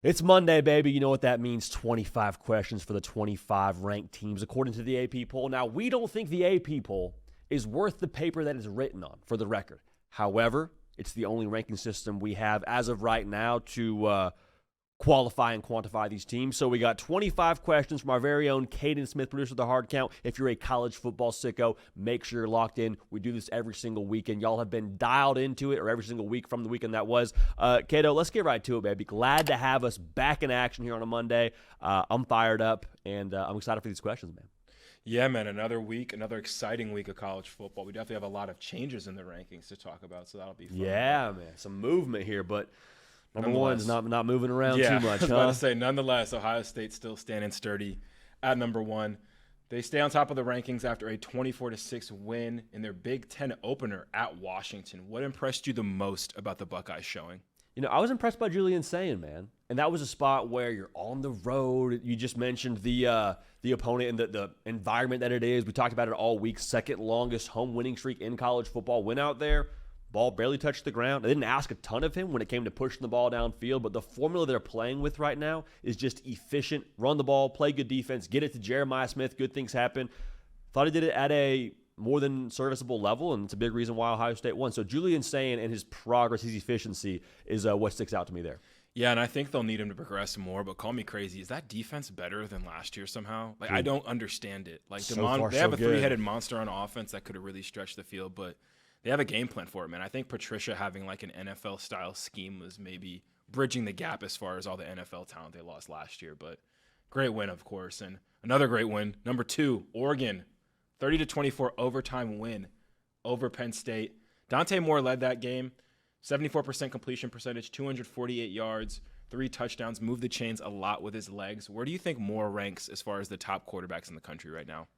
It's Monday, baby. You know what that means. 25 questions for the 25 ranked teams according to the AP poll. Now, we don't think the AP poll is worth the paper that it's written on, for the record. However, it's the only ranking system we have as of right now to qualify and quantify these teams. So we got 25 questions from our very own Caden Smith, producer of The Hard Count. If you're a college football sicko, make sure you're locked in. We do this every single weekend. Y'all have been dialed into it, or every single week from the weekend that was. Cato, let's get right to it, baby. Glad to have us back in action here on a Monday. I'm fired up, and I'm excited for these questions, man. Yeah, man, another week, another exciting week of college football. We definitely have a lot of changes in the rankings to talk about, so that'll be fun. Yeah, man, some movement here, but number one's not moving around too much, I was about to say, nonetheless, Ohio State still standing sturdy at number one. They stay on top of the rankings after a 24-6 win in their Big Ten opener at Washington. What impressed you the most about the Buckeyes showing? You know, I was impressed by Julian Sayin, man. And that was a spot where you're on the road. You just mentioned the opponent and the environment that it is. We talked about it all week. Second longest home winning streak in college football. Went out there. Ball barely touched the ground. They didn't ask a ton of him when it came to pushing the ball downfield, but the formula they're playing with right now is just efficient. Run the ball, play good defense, get it to Jeremiah Smith. Good things happen. Thought he did it at a more than serviceable level, and it's a big reason why Ohio State won. So Julian Sayin and his progress, his efficiency is what sticks out to me there. Yeah, and I think they'll need him to progress more, but call me crazy. Is that defense better than last year somehow? Like, I don't understand it. Like, they have a three-headed monster on offense that could have really stretched the field, but they have a game plan for it, man. I think Patricia having like an NFL-style scheme was maybe bridging the gap as far as all the NFL talent they lost last year. But great win, of course. And another great win, number 2, Oregon, 30-24 overtime win over Penn State. Dante Moore led that game, 74% completion percentage, 248 yards, 3 touchdowns, moved the chains a lot with his legs. Where do you think Moore ranks as far as the top quarterbacks in the country right now?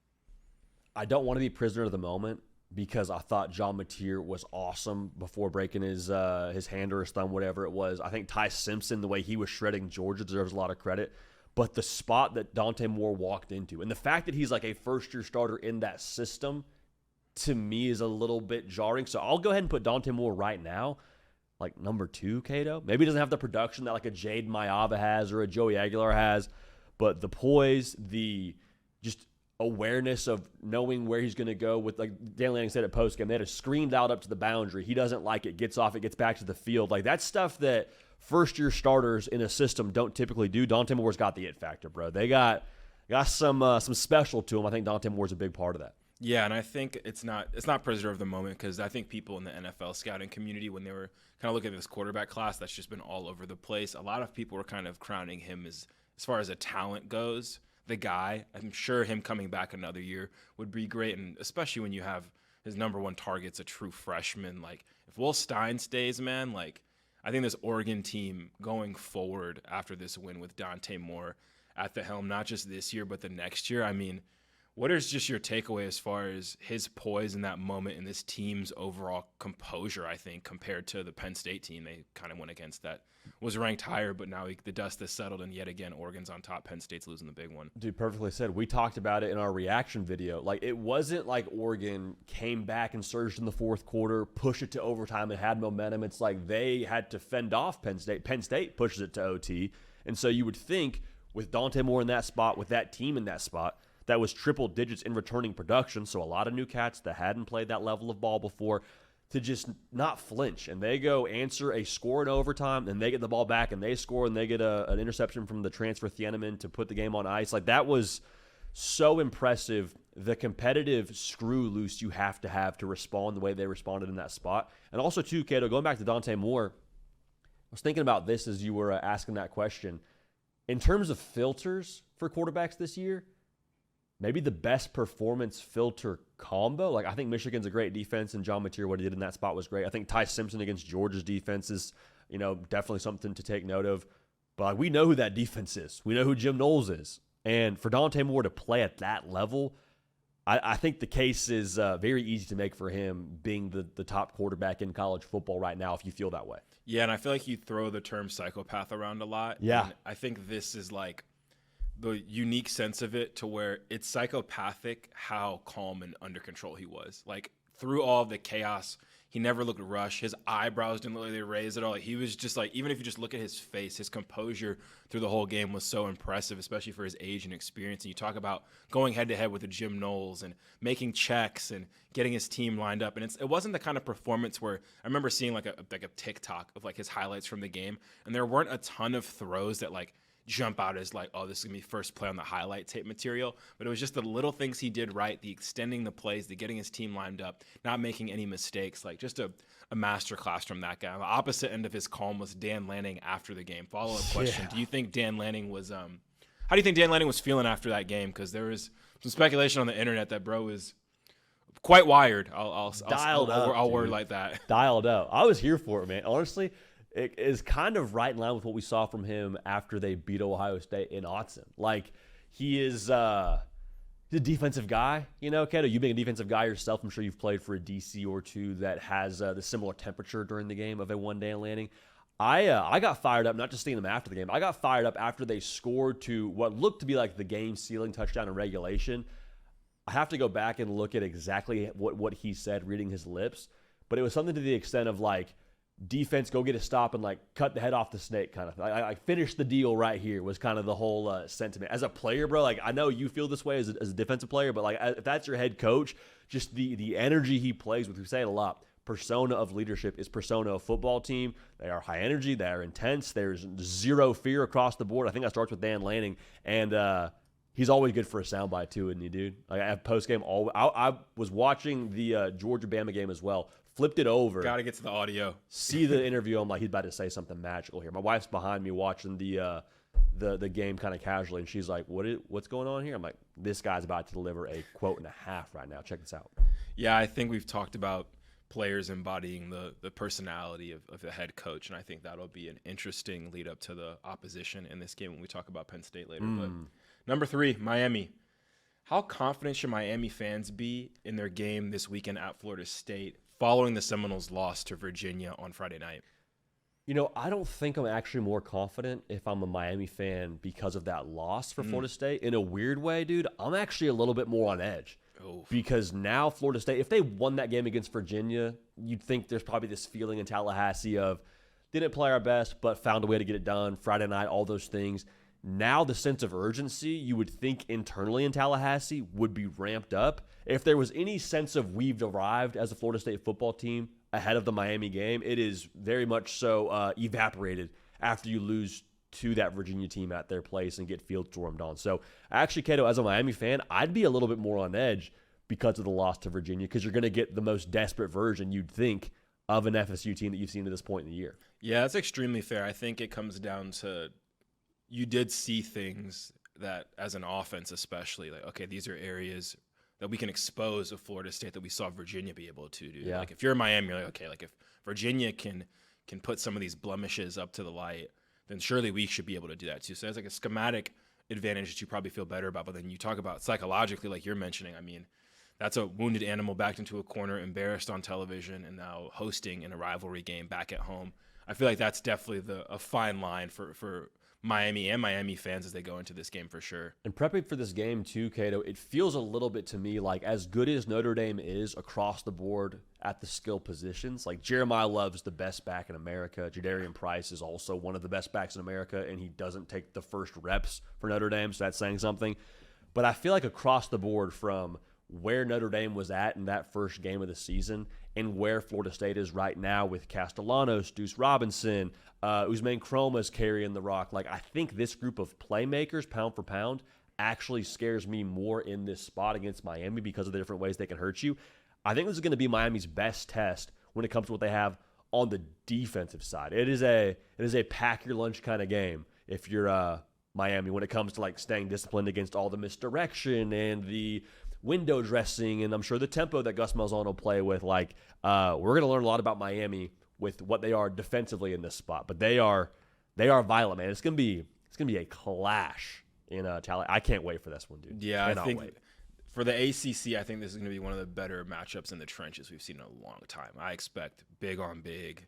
I don't want to be prisoner of the moment, because I thought John Mateer was awesome before breaking his hand or his thumb, whatever it was. I think Ty Simpson, the way he was shredding Georgia, deserves a lot of credit. But the spot that Dante Moore walked into, and the fact that he's like a first-year starter in that system, to me is a little bit jarring. So I'll go ahead and put Dante Moore right now, like number 2, Cato. Maybe he doesn't have the production that like a Jade Mayava has or a Joey Aguilar has, but the poise, the just awareness of knowing where he's going to go with, like Dan Lanning said at postgame, they had a screened out up to the boundary. He doesn't like it, gets off, it gets back to the field. Like, that's stuff that first-year starters in a system don't typically do. Dante Moore's got the it factor, bro. They got some special to him. I think Dante Moore's a big part of that. Yeah, and I think it's not prisoner of the moment, because I think people in the NFL scouting community, when they were kind of looking at this quarterback class that's just been all over the place, a lot of people were kind of crowning him as far as a talent goes, the guy. I'm sure him coming back another year would be great, and especially when you have his number 1 target's a true freshman. Like, if Will Stein stays, man, like, I think this Oregon team going forward after this win with Dante Moore at the helm, not just this year but the next year, I mean, what is just your takeaway as far as his poise in that moment and this team's overall composure, I think, compared to the Penn State team they kind of went against that was ranked higher, but now the dust has settled, and yet again, Oregon's on top. Penn State's losing the big one. Dude, perfectly said. We talked about it in our reaction video. Like, it wasn't like Oregon came back and surged in the fourth quarter, pushed it to overtime, and had momentum. It's like they had to fend off Penn State. Penn State pushes it to OT. And so you would think with Dante Moore in that spot, with that team in that spot, that was triple digits in returning production, so a lot of new cats that hadn't played that level of ball before, to just not flinch. And they go answer a score in overtime, and they get the ball back, and they score, and they get an interception from the transfer Thieneman to put the game on ice. Like, that was so impressive. The competitive screw loose you have to respond the way they responded in that spot. And also, too, Cato, going back to Dante Moore, I was thinking about this as you were asking that question. In terms of filters for quarterbacks this year, maybe the best performance filter combo. Like, I think Michigan's a great defense, and John Mateer, what he did in that spot was great. I think Ty Simpson against Georgia's defense is, definitely something to take note of. But we know who that defense is. We know who Jim Knowles is. And for Dante Moore to play at that level, I think the case is very easy to make for him being the top quarterback in college football right now, if you feel that way. Yeah, and I feel like you throw the term psychopath around a lot. Yeah. And I think this is like the unique sense of it, to where it's psychopathic how calm and under control he was. Like, through all of the chaos, He never looked rushed. His eyebrows didn't look like they raised at all. He was just like, even if you just look at his face, his composure through the whole game was so impressive, especially for his age and experience. And you talk about going head-to-head with a Jim Knowles and making checks and getting his team lined up. And it wasn't the kind of performance where I remember seeing like a TikTok of like his highlights from the game, and there weren't a ton of throws that like jump out as like, oh, this is going to be first play on the highlight tape material. But it was just the little things he did right, the extending the plays, the getting his team lined up, not making any mistakes, like just a masterclass from that guy. On the opposite end of his calm was Dan Lanning after the game. Follow-up question. Do you think Dan Lanning was how do you think Dan Lanning was feeling after that game? Because there was some speculation on the internet that bro was quite wired. I'll word like that. Dialed up. I was here for it, man. Honestly, it is kind of right in line with what we saw from him after they beat Ohio State in Autzen. Like, he is he's a defensive guy, you know, Kato. You being a defensive guy yourself, I'm sure you've played for a DC or two that has the similar temperature during the game of a one-day landing. I got fired up, not just seeing them after the game. I got fired up after they scored to what looked to be like the game-sealing touchdown in regulation. I have to go back and look at exactly what he said reading his lips, but it was something to the extent of like, defense, go get a stop and like cut the head off the snake kind of thing. I finished the deal right here was kind of the whole sentiment. As a player, bro, like I know you feel this way as a defensive player, but like if that's your head coach, just the energy he plays with, we say it a lot, persona of leadership is persona of football team. They are high energy. They are intense. There's zero fear across the board. I think that starts with Dan Lanning, and he's always good for a soundbite too, isn't he, dude? Like I have post-game, I was watching the Georgia-Bama game as well. Flipped it over. Got to get to the audio. See the interview. I'm like, he's about to say something magical here. My wife's behind me watching the game kind of casually, and she's like, what's going on here? I'm like, this guy's about to deliver a quote and a half right now. Check this out. Yeah, I think we've talked about players embodying the personality of the head coach, and I think that'll be an interesting lead up to the opposition in this game when we talk about Penn State later. But number 3, Miami. How confident should Miami fans be in their game this weekend at Florida State following the Seminoles' loss to Virginia on Friday night? You know, I don't think I'm actually more confident if I'm a Miami fan because of that loss for Florida State. In a weird way, dude, I'm actually a little bit more on edge. Oof. Because now Florida State, if they won that game against Virginia, you'd think there's probably this feeling in Tallahassee of didn't play our best, but found a way to get it done. Friday night, all those things. Now the sense of urgency you would think internally in Tallahassee would be ramped up. If there was any sense of we've arrived as a Florida State football team ahead of the Miami game, it is very much so evaporated after you lose to that Virginia team at their place and get field stormed on. So actually, Kato, as a Miami fan, I'd be a little bit more on edge because of the loss to Virginia, because you're going to get the most desperate version, you'd think, of an FSU team that you've seen to this point in the year. Yeah, that's extremely fair. I think it comes down to you did see things that, as an offense especially, like, okay, these are areas that we can expose of Florida State that we saw Virginia be able to do. Yeah. Like, if you're Miami, you're like, okay, like if Virginia can put some of these blemishes up to the light, then surely we should be able to do that too. So there's like a schematic advantage that you probably feel better about. But then you talk about psychologically, like you're mentioning, I mean, that's a wounded animal backed into a corner, embarrassed on television, and now hosting in a rivalry game back at home. I feel like that's definitely a fine line for Miami and Miami fans as they go into this game for sure. And prepping for this game too, Cato, it feels a little bit to me like as good as Notre Dame is across the board at the skill positions, like Jeremiah Love's the best back in America. Jadarian Price is also one of the best backs in America, and he doesn't take the first reps for Notre Dame, so that's saying something. But I feel like across the board from where Notre Dame was at in that first game of the season and where Florida State is right now with Castellanos, Deuce Robinson, Usman Chroma's carrying the rock. Like, I think this group of playmakers, pound for pound, actually scares me more in this spot against Miami because of the different ways they can hurt you. I think this is going to be Miami's best test when it comes to what they have on the defensive side. It is a pack your lunch kind of game if you're Miami when it comes to like staying disciplined against all the misdirection and the window dressing, and I'm sure the tempo that Gus Malzahn will play with. Like, we're going to learn a lot about Miami with what they are defensively in this spot, but they are violent, man. It's gonna be a clash in Tallahassee. I can't wait for this one, dude. Yeah, I think for the ACC, I think this is going to be one of the better matchups in the trenches we've seen in a long time. I expect big on big,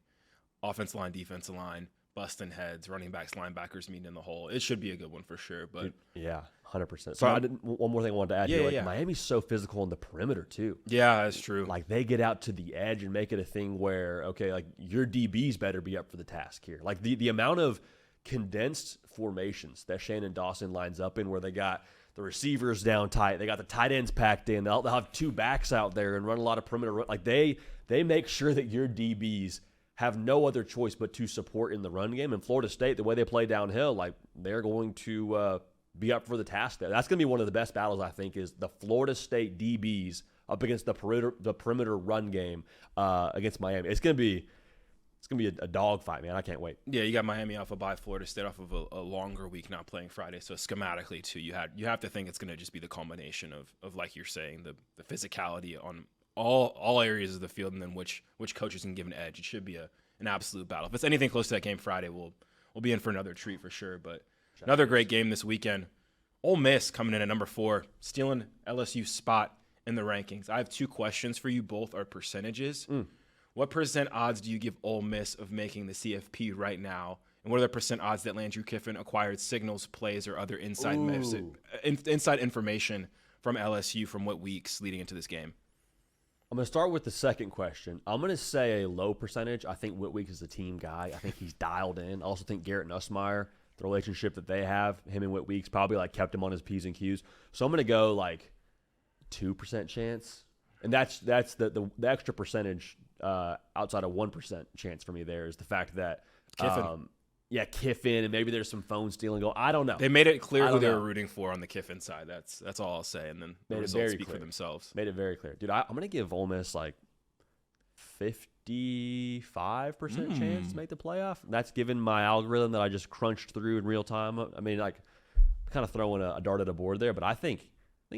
offensive line, defensive line, busting heads, running backs, linebackers meeting in the hole. It should be a good one for sure. But yeah, 100%. So one more thing I wanted to add here. Like, Miami's so physical on the perimeter too. Yeah, that's true. Like they get out to the edge and make it a thing where, okay, like your DBs better be up for the task here. Like the amount of condensed formations that Shannon Dawson lines up in, where they got the receivers down tight, they got the tight ends packed in, they'll have two backs out there and run a lot of perimeter. Like they make sure that your DBs have no other choice but to support in the run game. And Florida State, the way they play downhill, like they're going to be up for the task there. That's going to be one of the best battles, I think, is the Florida State DBs up against the perimeter run game against Miami. It's going to be a dogfight, man. I can't wait. Yeah, you got Miami off a bye, Florida State off of a longer week, not playing Friday. So schematically, too, you have to think it's going to just be the culmination of like you're saying, the physicality on all areas of the field, and then which coaches can give an edge. It should be an absolute battle. If it's anything close to that game Friday, we'll be in for another treat for sure. But another great game this weekend. Ole Miss coming in at number 4, stealing LSU's spot in the rankings. I have 2 questions for you. Both are percentages. What % odds do you give Ole Miss of making the CFP right now? And what are the % odds that Landry Kiffin acquired signals, plays, or other inside information from LSU from what weeks leading into this game? I'm going to start with the second question. I'm going to say a low percentage. I think Whitweek is the team guy. I think he's dialed in. I also think Garrett Nussmeier, the relationship that they have, him and Whitweek's probably like kept him on his P's and Q's. So I'm going to go like 2% chance. And that's the extra percentage outside of 1% chance for me there is the fact that Kiffin. Kiffin, and maybe there's some phone stealing going. I don't know. They made it clear who they were rooting for on the Kiffin side. That's all I'll say, and then the results speak for themselves. Made it very clear, dude. I'm gonna give Ole Miss like 55% chance to make the playoff. That's given my algorithm that I just crunched through in real time. I mean, like, kind of throwing a dart at a board there, but I think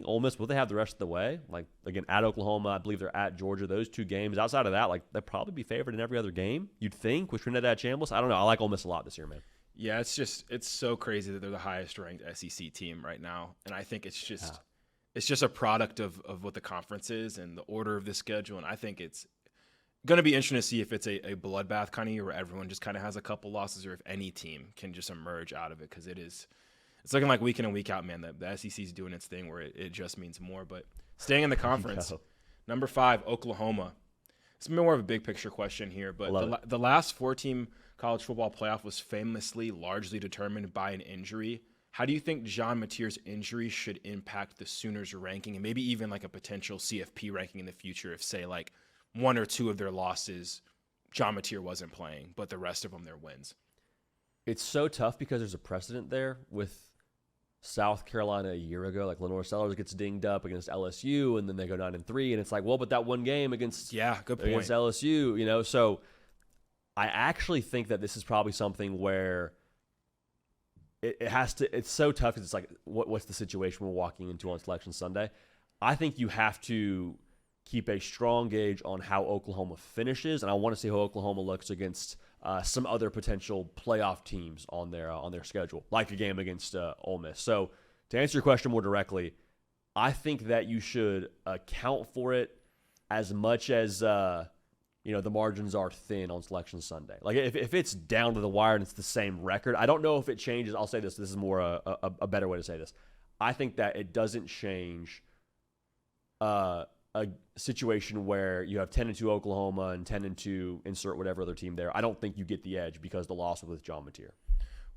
Ole Miss, will they have the rest of the way? Like, again, at Oklahoma, I believe they're at Georgia. Those 2 games. Outside of that, like, they'll probably be favored in every other game, you'd think, with Trinidad Chambliss. I don't know. I like Ole Miss a lot this year, man. Yeah, it's so crazy that they're the highest-ranked SEC team right now. And I think it's just a product of what the conference is and the order of the schedule. And I think it's going to be interesting to see if it's a bloodbath kind of year where everyone just kind of has a couple losses, or if any team can just emerge out of it, because it's looking like week in and week out, man. The SEC is doing its thing where it just means more. But staying in the conference, number 5, Oklahoma. It's more of a big picture question here, but the last 4-team college football playoff was famously largely determined by an injury. How do you think John Mateer's injury should impact the Sooners' ranking, and maybe even like a potential CFP ranking in the future if, say, like 1 or 2 of their losses, John Mateer wasn't playing, but the rest of them, their wins? It's so tough because there's a precedent there with South Carolina a year ago. Like, Lenore Sellers gets dinged up against LSU, and then they go 9-3, and it's like, well, but that one game against LSU, So I actually think that this is probably something where it has to. It's so tough because it's like, what's the situation we're walking into on Selection Sunday? I think you have to keep a strong gauge on how Oklahoma finishes, and I want to see how Oklahoma looks against some other potential playoff teams on their schedule, like a game against Ole Miss. So to answer your question more directly, I think that you should account for it as much as the margins are thin on Selection Sunday. Like, if it's down to the wire and it's the same record, I don't know if it changes. I'll say this. This is more a better way to say this. I think that it doesn't change a situation where you have 10-2 Oklahoma and 10-2 insert whatever other team there. I don't think you get the edge because the loss was with John Mateer.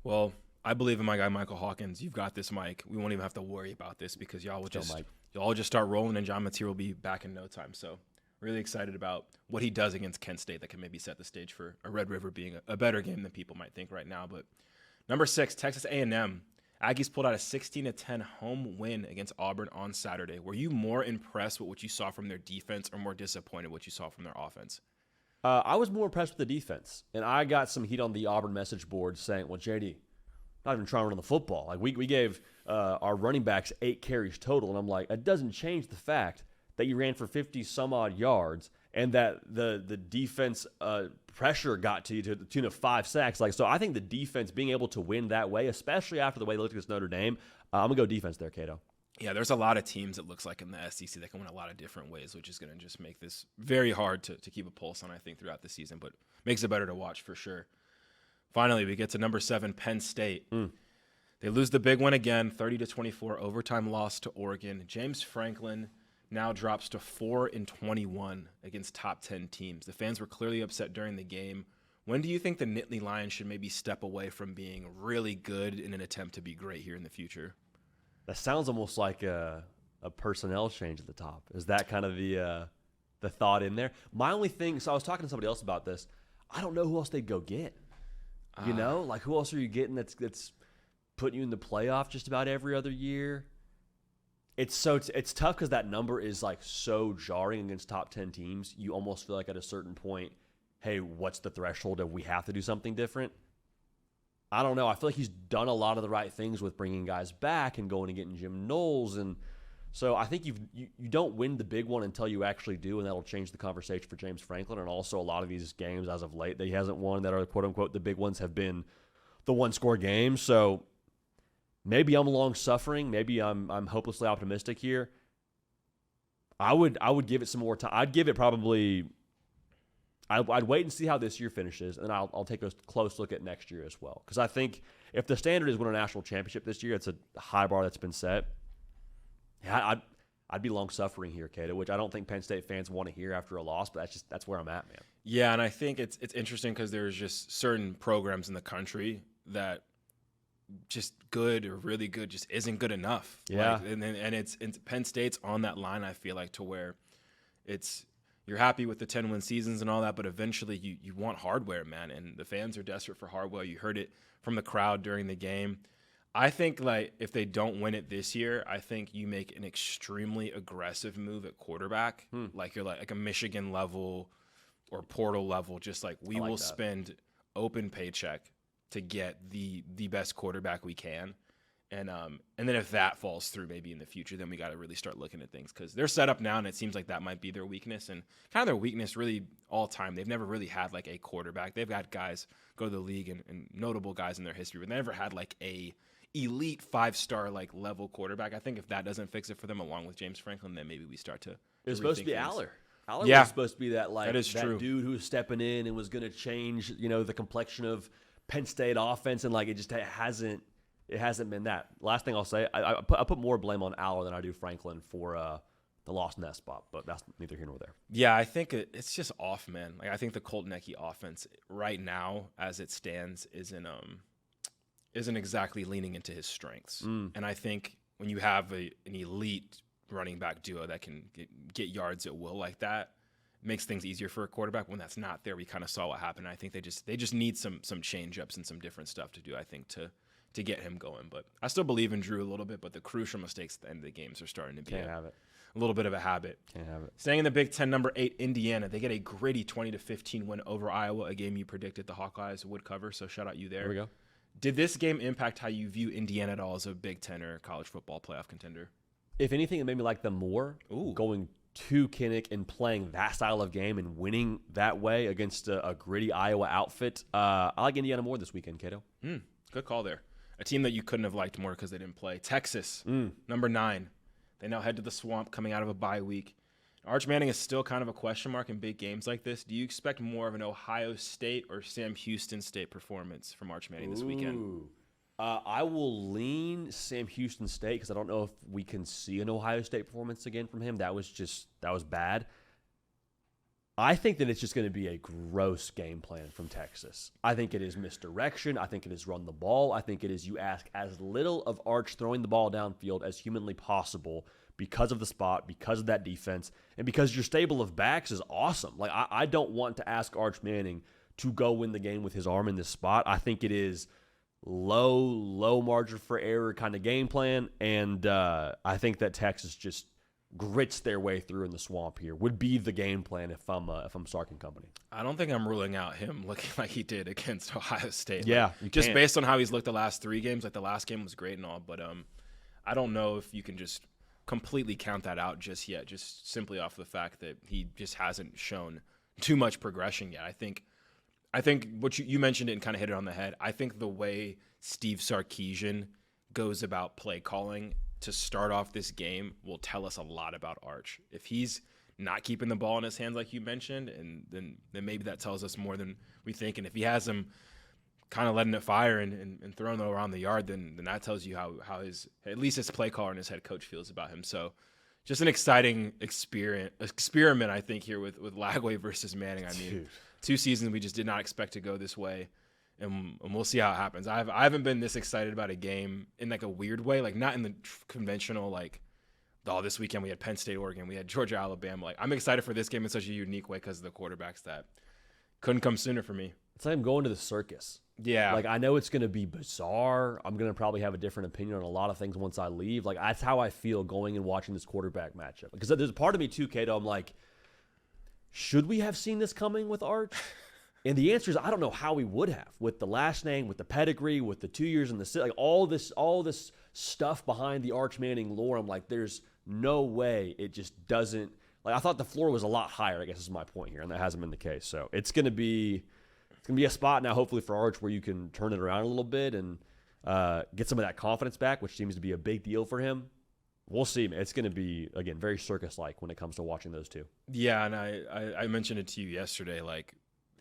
Well, I believe in my guy Michael Hawkins. You've got this, Mike. We won't even have to worry about this because y'all will just start rolling, and John Mateer will be back in no time. So really excited about what he does against Kent State that can maybe set the stage for a Red River being a better game than people might think right now. But number 6, Texas A&M. Aggies pulled out a 16-10 home win against Auburn on Saturday. Were you more impressed with what you saw from their defense, or more disappointed with what you saw from their offense? I was more impressed with the defense, and I got some heat on the Auburn message board saying, well, JD, not even trying to run the football. Like, we gave our running backs 8 carries total, and I'm like, it doesn't change the fact that you ran for 50-some-odd yards and that the defense pressure got to you to the tune of 5 sacks. Like, so I think the defense being able to win that way, especially after the way they looked against Notre Dame, I'm going to go defense there, Cato. Yeah, there's a lot of teams, it looks like, in the SEC that can win a lot of different ways, which is going to just make this very hard to keep a pulse on, I think, throughout the season, but makes it better to watch for sure. Finally, we get to number 7, Penn State. They lose the big one again, 30-24 overtime loss to Oregon. James Franklin now drops to 4-21 against top 10 teams. The fans were clearly upset during the game. When do you think the Nittany Lions should maybe step away from being really good in an attempt to be great here in the future? That sounds almost like a personnel change at the top. Is that kind of the thought in there? My only thing, so I was talking to somebody else about this. I don't know who else they'd go get. You know, like who else are you getting that's putting you in the playoff just about every other year? It's tough because that number is like so jarring against top 10 teams. You almost feel like at a certain point, hey, what's the threshold if we have to do something different? I don't know. I feel like he's done a lot of the right things with bringing guys back and going and getting Jim Knowles. And so I think you don't win the big one until you actually do, and that'll change the conversation for James Franklin. And also a lot of these games as of late that he hasn't won that are quote-unquote the big ones have been the one-score games. So maybe I'm long-suffering. Maybe I'm hopelessly optimistic here. I would give it some more time. I'd give it probably – I'd wait and see how this year finishes, and I'll take a close look at next year as well. Because I think if the standard is win a national championship this year, it's a high bar that's been set. Yeah, I'd be long-suffering here, Cato, which I don't think Penn State fans want to hear after a loss, but that's where I'm at, man. Yeah, and I think it's interesting because there's just certain programs in the country that just good or really good just isn't good enough. Yeah. And it's Penn State's on that line, I feel like, to where it's you're happy with the 10-win seasons and all that, but eventually you want hardware, man, and the fans are desperate for hardware. You heard it from the crowd during the game. I think like if they don't win it this year, I think you make an extremely aggressive move at quarterback. Like you're like a Michigan level or portal level, just like we will spend open paycheck to get the best quarterback we can. And then if that falls through maybe in the future, then we got to really start looking at things because they're set up now and it seems like that might be their weakness and kind of their weakness really all time. They've never really had like a quarterback. They've got guys go to the league and notable guys in their history, but they never had like a elite 5-star like level quarterback. I think if that doesn't fix it for them along with James Franklin, then maybe we start to it was supposed to be Aller. Aller yeah, was supposed to be that like that dude who was stepping in and was going to change, the complexion of Penn State offense, and like it hasn't been that. Last thing I'll say, I put more blame on Aller than I do Franklin for the loss in that spot, but that's neither here nor there. Yeah, I think it's just off, man. Like I think the Colt Necky offense right now, as it stands, isn't exactly leaning into his strengths. And I think when you have an elite running back duo that can get yards at will like that, it makes things easier for a quarterback. When that's not there, we kind of saw what happened. I think they just need some change ups and some different stuff to do. I think to get him going. But I still believe in Drew a little bit, but the crucial mistakes at the end of the games are starting to be a little bit of a habit. Can't have it. Staying in the Big Ten, number 8, Indiana. They get a gritty 20-15 win over Iowa, a game you predicted the Hawkeyes would cover, so shout out you there. There we go. Did this game impact how you view Indiana at all as a Big Ten or college football playoff contender? If anything, it made me like them more. Going to Kinnick and playing that style of game and winning that way against a gritty Iowa outfit. I like Indiana more this weekend, Cato. Good call there. A team that you couldn't have liked more because they didn't play. Texas, number 9. They now head to the Swamp coming out of a bye week. Arch Manning is still kind of a question mark in big games like this. Do you expect more of an Ohio State or Sam Houston State performance from Arch Manning this weekend? I will lean Sam Houston State because I don't know if we can see an Ohio State performance again from him. That was bad. I think that it's just going to be a gross game plan from Texas. I think it is misdirection. I think it is run the ball. I think it is you ask as little of Arch throwing the ball downfield as humanly possible because of the spot, because of that defense, and because your stable of backs is awesome. Like I don't want to ask Arch Manning to go win the game with his arm in this spot. I think it is low margin for error kind of game plan, and I think that Texas just grits their way through in the Swamp here would be the game plan if I'm Sark and company. I don't think I'm ruling out him looking like he did against Ohio State. Yeah, like, just based on how he's looked the last 3 games. Like the last game was great and all, but I don't know if you can just completely count that out just yet. Just simply off the fact that he just hasn't shown too much progression yet. I think what you mentioned it and kind of hit it on the head. I think the way Steve Sarkisian goes about play calling to start off this game will tell us a lot about Arch. If he's not keeping the ball in his hands like you mentioned, and then maybe that tells us more than we think. And if he has him kind of letting it fire and throwing it around the yard, then that tells you how his, at least his play caller and his head coach feels about him. So just an exciting experiment, I think, here with Lagway versus Manning. I mean, 2 seasons we just did not expect to go this way, and we'll see how it happens. I haven't been this excited about a game in like a weird way, like not in the conventional like, oh, this weekend we had Penn State, Oregon, we had Georgia, Alabama. Like, I'm excited for this game in such a unique way because of the quarterbacks that couldn't come sooner for me. It's like I'm going to the circus. Yeah. Like, I know it's going to be bizarre. I'm going to probably have a different opinion on a lot of things once I leave. Like, that's how I feel going and watching this quarterback matchup. Because there's a part of me, too, Cato, I'm like, should we have seen this coming with Arch? And the answer is I don't know how we would have, with the last name, with the pedigree, with the 2 years in the city, like all this stuff behind the Arch Manning lore. I'm like, there's no way it just doesn't. Like, I thought the floor was a lot higher, I guess is my point here, and that hasn't been the case. So it's going to be a spot now, hopefully, for Arch where you can turn it around a little bit and get some of that confidence back, which seems to be a big deal for him. We'll see, man. It's going to be, again, very circus-like when it comes to watching those two. Yeah, and I mentioned it to you yesterday, like,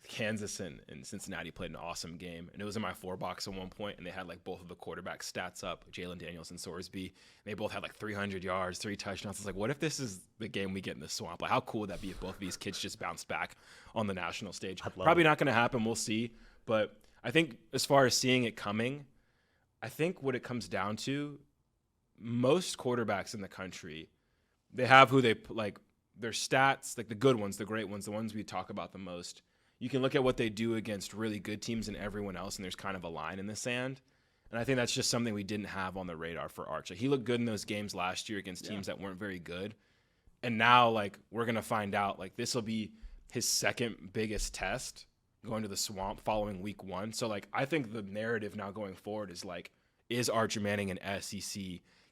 Kansas and Cincinnati played an awesome game, and it was in my 4-box at one point, and they had like both of the quarterback stats up, Jalen Daniels and Sorsby, and they both had like 300 yards, 3 touchdowns. It's like, what if this is the game we get in the swamp? Like, how cool would that be if both of these kids just bounced back on the national stage? Probably not going to happen. We'll see. But I think as far as seeing it coming, I think what it comes down to, most quarterbacks in the country, they have who they like, their stats, like the good ones, the great ones, the ones we talk about the most. You can look at what they do against really good teams and everyone else, and there's kind of a line in the sand. And I think that's just something we didn't have on the radar for Arch. Like, he looked good in those games last year against teams that weren't very good. And now, like, we're going to find out, like, this will be his second biggest test going to the swamp following week 1. So, like, I think the narrative now going forward is, like, is Arch Manning an SEC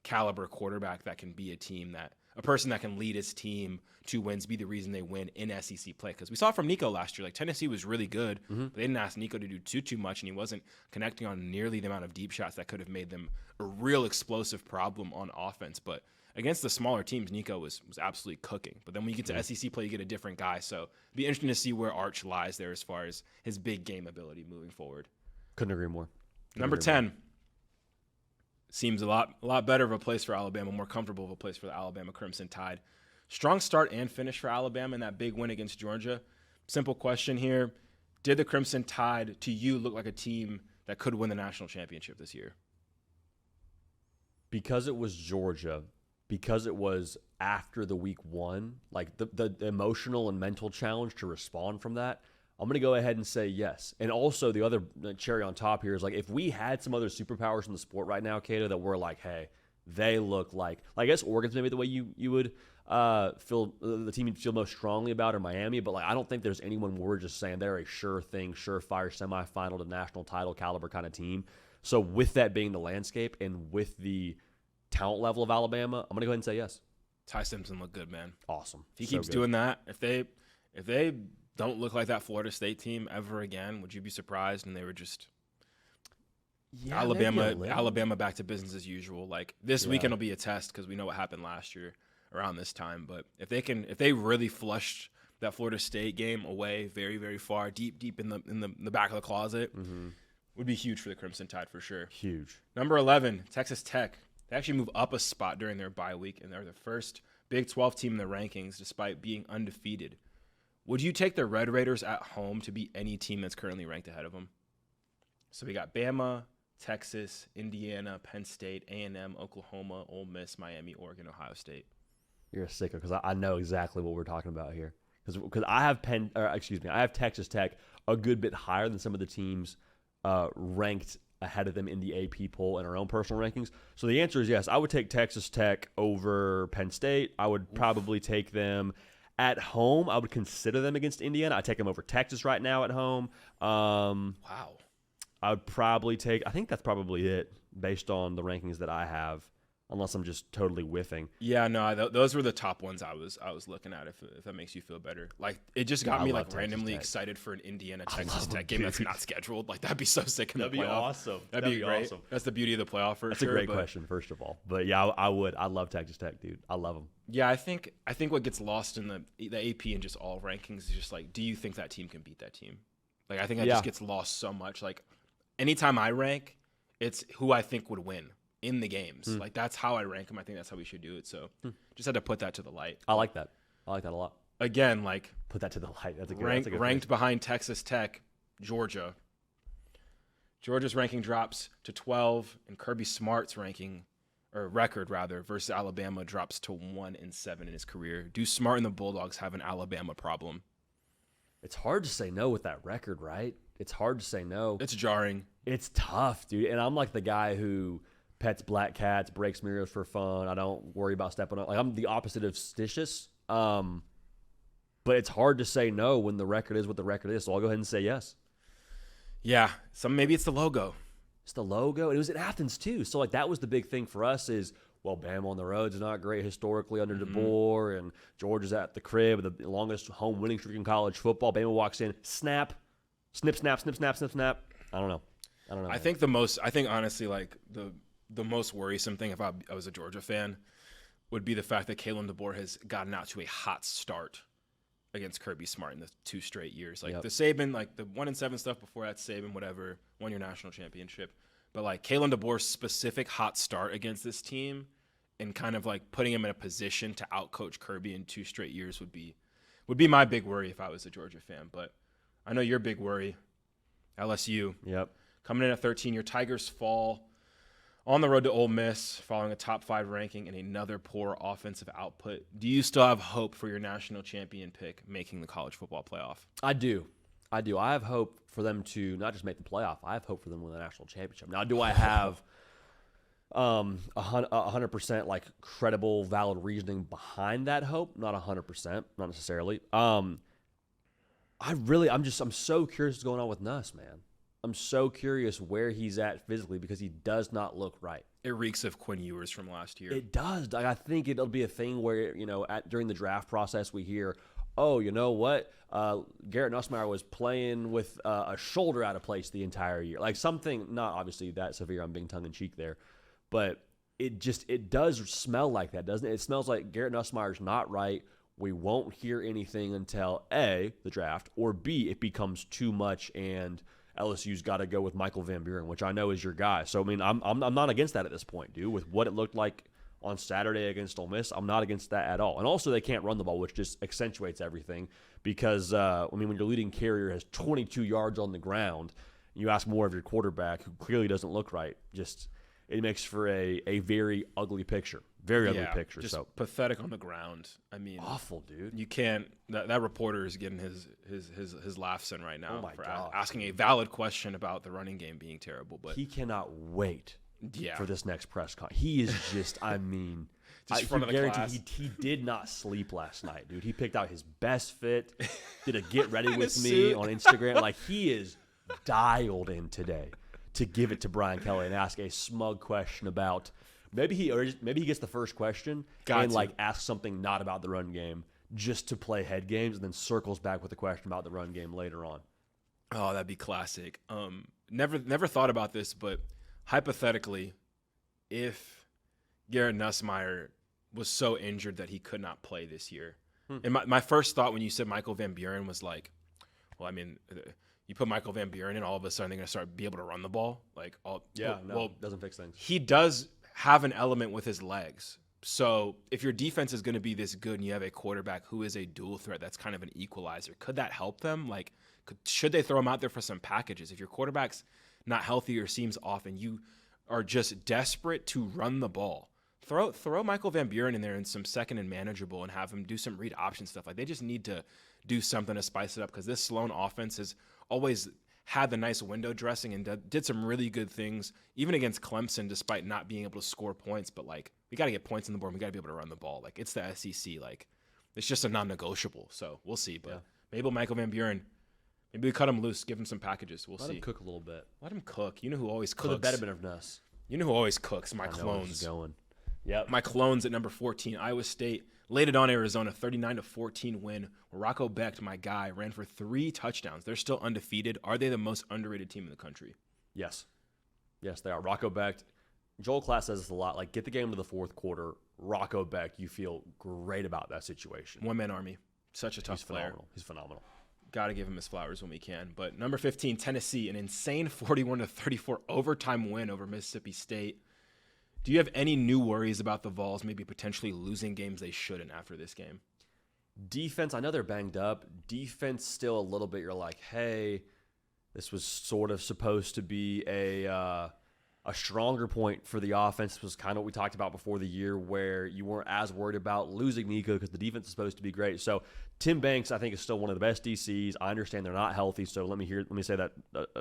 caliber quarterback that can be a person that can lead his team to wins, be the reason they win in SEC play? Because we saw from Nico last year, like, Tennessee was really good, but they didn't ask Nico to do too much, and he wasn't connecting on nearly the amount of deep shots that could have made them a real explosive problem on offense. But against the smaller teams, Nico was absolutely cooking. But then when you get to SEC play, you get a different guy. So it'd be interesting to see where Arch lies there as far as his big game ability moving forward. Couldn't agree more. Number 10. Seems a lot better of a place for Alabama, more comfortable of a place for the Alabama Crimson Tide. Strong start and finish for Alabama in that big win against Georgia. Simple question here. Did the Crimson Tide, to you, look like a team that could win the national championship this year? Because it was Georgia, because it was after the week 1, like the emotional and mental challenge to respond from that, I'm going to go ahead and say yes. And also the other cherry on top here is, like, if we had some other superpowers in the sport right now, Cato, that we're like, hey, they look like I guess Oregon's maybe the way you would feel the team you'd feel most strongly about, or Miami, but like I don't think there's anyone where we're just saying they're a sure thing, surefire semifinal to national title caliber kind of team. So with that being the landscape and with the talent level of Alabama, I'm going to go ahead and say yes. Ty Simpson looked good, man. Awesome. If he keeps doing that, if they don't look like that Florida State team ever again, would you be surprised? And they were just Alabama back to business as usual. Like, this weekend will be a test because we know what happened last year around this time. But if they really flushed that Florida State game away very, very far, deep in the back of the closet, would be huge for the Crimson Tide for sure. Huge. Number 11, Texas Tech. They actually move up a spot during their bye week, and they're the first Big 12 team in the rankings despite being undefeated. Would you take the Red Raiders at home to beat any team that's currently ranked ahead of them? So we got Bama, Texas, Indiana, Penn State, A&M, Oklahoma, Ole Miss, Miami, Oregon, Ohio State. You're a sicko because I know exactly what we're talking about here. Because I have I have Texas Tech a good bit higher than some of the teams ranked ahead of them in the AP poll and our own personal rankings. So the answer is yes. I would take Texas Tech over Penn State. I would probably take them at home. I would consider them against Indiana. I take them over Texas right now at home. Wow. I would probably take. I think that's probably it based on the rankings that I have, unless I'm just totally whiffing. Yeah, no, those were the top ones I was looking at. If that makes you feel better, like it just got me like randomly excited for an Indiana Texas Tech game that's not scheduled. Like that'd be so sick in the playoff. That'd be awesome. That'd be great. Awesome. That's the beauty of the playoff for sure. That's a great question, first of all. But yeah, I would. I love Texas Tech, dude. I love them. Yeah, I think what gets lost in the AP and just all rankings is just like, do you think that team can beat that team? Like I think that just gets lost so much. Like anytime I rank, it's who I think would win in the games. Like, that's how I rank them. I think that's how we should do it. So just had to put that to the light. I like that. I like that a lot. Again, like, Put that to the light. That's a good ranked phrase. behind Texas Tech, Georgia. Georgia's ranking drops to 12, and Kirby Smart's record versus Alabama drops to 1-7 in his career. Do Smart and the Bulldogs have an Alabama problem? It's hard to say no with that record, right? It's hard to say no. It's jarring. It's tough, dude. And I'm like the guy who pets black cats, breaks mirrors for fun. I don't worry about stepping on. Like, I'm the opposite of stitious. But it's hard to say no when the record is what the record is. So I'll go ahead and say yes. Yeah. Maybe it's the logo. It's the logo. It was at Athens too. So like that was the big thing for us is, well, Bama on the road is not great historically under DeBoer, and Georgia's at the crib, the longest home winning streak in college football. Bama walks in, snap, snip, snap, snip, snap, snip, snap. I don't know. I think honestly, like the most worrisome thing if I was a Georgia fan would be the fact that Kalen DeBoer has gotten out to a hot start against Kirby Smart in the 2 straight years. Like the Saban, like the 1-7 stuff before that, Saban, whatever, won your national championship. But like Kalen DeBoer's specific hot start against this team and kind of like putting him in a position to outcoach Kirby in 2 straight years would be my big worry if I was a Georgia fan. But I know your big worry, LSU. Yep. Coming in at 13, your Tigers fall on the road to Ole Miss following a top 5 ranking and another poor offensive output. Do you still have hope for your national champion pick making the college football playoff? I do. I have hope for them to not just make the playoff. I have hope for them to win the national championship. Now, do I have 100% like credible, valid reasoning behind that hope? Not 100%, not necessarily. I'm so curious what's going on with Nuss, man. I'm so curious where he's at physically because he does not look right. It reeks of Quinn Ewers from last year. It does. Like, I think it'll be a thing where, during the draft process we hear, oh, you know what? Garrett Nussmeier was playing with a shoulder out of place the entire year. Like something, not obviously that severe, I'm being tongue-in-cheek there, but it does smell like that, doesn't it? It smells like Garrett Nussmeier's not right. We won't hear anything until A, the draft, or B, it becomes too much and LSU's got to go with Michael Van Buren, which I know is your guy. So, I mean, I'm not against that at this point, dude. With what it looked like on Saturday against Ole Miss, I'm not against that at all. And also, they can't run the ball, which just accentuates everything because, when your leading carrier has 22 yards on the ground, you ask more of your quarterback, who clearly doesn't look right, it makes for a very ugly picture. Very ugly picture. Just so pathetic on the ground. I mean, awful, dude. You can't. That reporter is getting his laughs in right now for gosh, asking a valid question about the running game being terrible. But he cannot wait for this next press con. He is just. I mean, front of the class. He did not sleep last night, dude. He picked out his best fit. Did a get ready with me suit. on Instagram. Like he is dialed in today to give it to Brian Kelly and ask a smug question about. Maybe he gets the first question and asks something not about the run game just to play head games and then circles back with a question about the run game later on. Oh, that'd be classic. Never thought about this, but hypothetically, if Garrett Nussmeier was so injured that he could not play this year, and my first thought when you said Michael Van Buren was like, well, I mean, you put Michael Van Buren in, all of a sudden they're going to be able to run the ball. Doesn't fix things. He does have an element with his legs. So if your defense is going to be this good and you have a quarterback who is a dual threat, that's kind of an equalizer. Could that help them? Like, should they throw him out there for some packages? If your quarterback's not healthy or seems off and you are just desperate to run the ball, throw Michael Van Buren in there in some second and manageable and have him do some read option stuff. Like, they just need to do something to spice it up because this Sloan offense has always had the nice window dressing and did some really good things, even against Clemson, despite not being able to score points. But, like, we got to get points on the board. We got to be able to run the ball. Like, it's the SEC. Like, it's just a non-negotiable. So we'll see. But maybe Michael Van Buren, maybe we cut him loose, give him some packages. We'll see. Let him cook a little bit. Let him cook. You know who always cooks? For the betterment of Nuss. You know who always cooks? My clones. Going. Yep. My clones at number 14, Iowa State. Laid it on Arizona, 39-14 win. Rocco Becht, my guy, ran for 3 touchdowns. They're still undefeated. Are they the most underrated team in the country? Yes. Yes, they are. Rocco Becht. Joel Klatt says this a lot. Like, get the game to the fourth quarter. Rocco Becht, you feel great about that situation. One-man army. Such a tough player. He's phenomenal. Got to give him his flowers when we can. But number 15, Tennessee, an insane 41-34 overtime win over Mississippi State. Do you have any new worries about the Vols maybe potentially losing games they shouldn't after this game? Defense, I know they're banged up. Defense still a little bit. You're like, hey, this was sort of supposed to be a stronger point for the offense. This was kind of what we talked about before the year, where you weren't as worried about losing Nico because the defense is supposed to be great. So Tim Banks, I think, is still one of the best DCs. I understand they're not healthy, so let me say that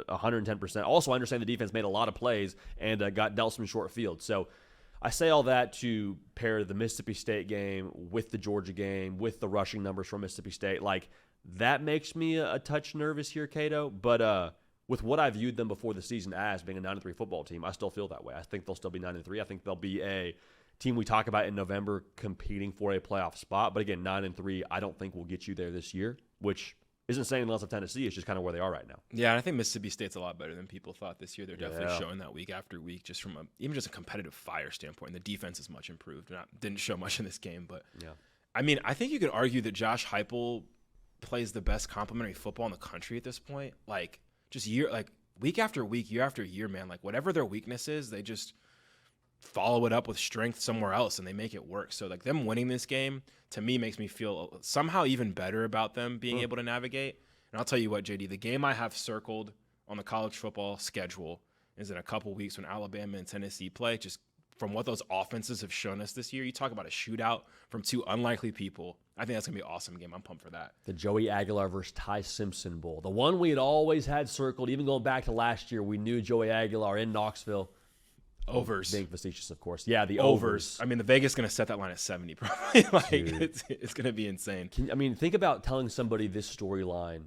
110%. Also, I understand the defense made a lot of plays and got dealt some short field. So I say all that to pair the Mississippi State game with the Georgia game, with the rushing numbers from Mississippi State. Like, that makes me a touch nervous here, Cato. But with what I viewed them before the season as being a 9-3 football team, I still feel that way. I think they'll still be 9-3. I think they'll be a team we talk about in November competing for a playoff spot. But again, 9-3, I don't think will get you there this year, which isn't saying less of Tennessee. It's just kind of where they are right now. Yeah, and I think Mississippi State's a lot better than people thought this year. They're definitely showing that week after week, just from even just a competitive fire standpoint. The defense is much improved. Didn't show much in this game, but yeah. I mean, I think you could argue that Josh Heupel plays the best complimentary football in the country at this point. Like, just week after week, year after year, man. Like, whatever their weakness is, they just follow it up with strength somewhere else, and they make it work. So, like, them winning this game, to me, makes me feel somehow even better about them being able to navigate. And I'll tell you what, JD, the game I have circled on the college football schedule is in a couple weeks when Alabama and Tennessee play. Just from what those offenses have shown us this year, you talk about a shootout from two unlikely people. I think that's going to be an awesome game. I'm pumped for that. The Joey Aguilar versus Ty Simpson Bowl. The one we had always had circled, even going back to last year, we knew Joey Aguilar in Knoxville. Overs. Being facetious, of course. Yeah, the overs. I mean, the Vegas is going to set that line at 70 probably. Like, it's going to be insane. Think about telling somebody this storyline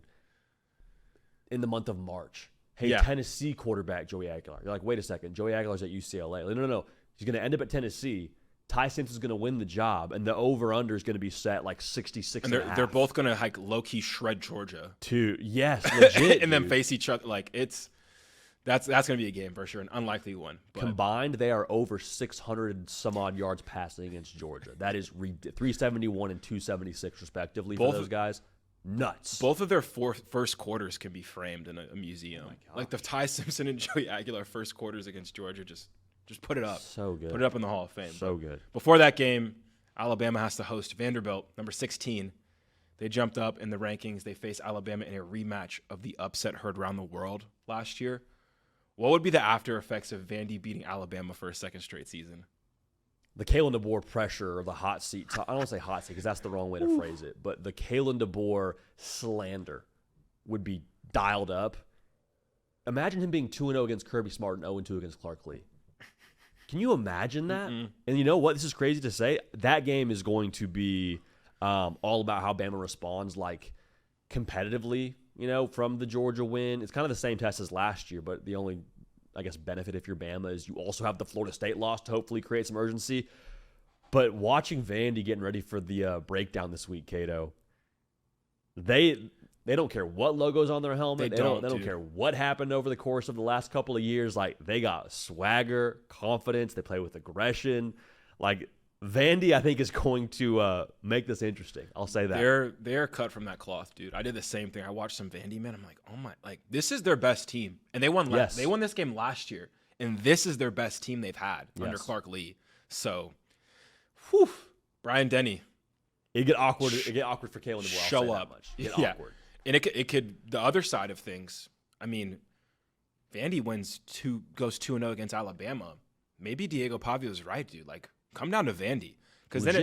in the month of March. Hey, Yeah. Tennessee quarterback Joey Aguilar. You're like, wait a second. Joey Aguilar's at UCLA. Like, no. He's going to end up at Tennessee. Ty Simpson's going to win the job, and the over-under is going to be set like 66 And they're both going to like low-key shred Georgia. Yes, legit. And then face each other. Like, that's going to be a game for sure, an unlikely one. But combined, they are over 600 some odd yards passing against Georgia. That is 371 and 276 respectively for those guys. Nuts. Both of their first quarters can be framed in a museum. Like the Ty Simpson and Joey Aguilar first quarters against Georgia, just put it up. So good. Put it up in the Hall of Fame. So good. Before that game, Alabama has to host Vanderbilt, number 16. They jumped up in the rankings. They face Alabama in a rematch of the upset heard around the world last year. What would be the after effects of Vandy beating Alabama for a second straight season? The Kalen DeBoer pressure or the hot seat. I don't want to say hot seat because that's the wrong way to phrase it. But the Kalen DeBoer slander would be dialed up. Imagine him being 2-0 against Kirby Smart and 0-2 against Clark Lee. Can you imagine that? Mm-mm. And you know what? This is crazy to say. That game is going to be all about how Bama responds, like competitively, from the Georgia win. It's kind of the same test as last year, but the only, I guess, benefit if you're Bama is you also have the Florida State loss to hopefully create some urgency. But watching Vandy getting ready for the breakdown this week, Cato, they don't care what logo's on their helmet. They don't care what happened over the course of the last couple of years. Like, they got swagger, confidence. They play with aggression. Like, Vandy, I think, is going to make this interesting. I'll say that. They're cut from that cloth, dude. I did the same thing. I watched some Vandy, man. I'm like, oh my, like, this is their best team. And they won Yes. They won this game last year. And this is their best team they've had under Yes. Clark Lee. So, whew, Brian Denny. It get awkward. It get awkward for Kalen DeBoer. Show up. It get Yeah. awkward. And it could, the other side of things, I mean, Vandy goes 2-0 against Alabama. Maybe Diego Pavio's right, dude. Like, come down to Vandy. Because then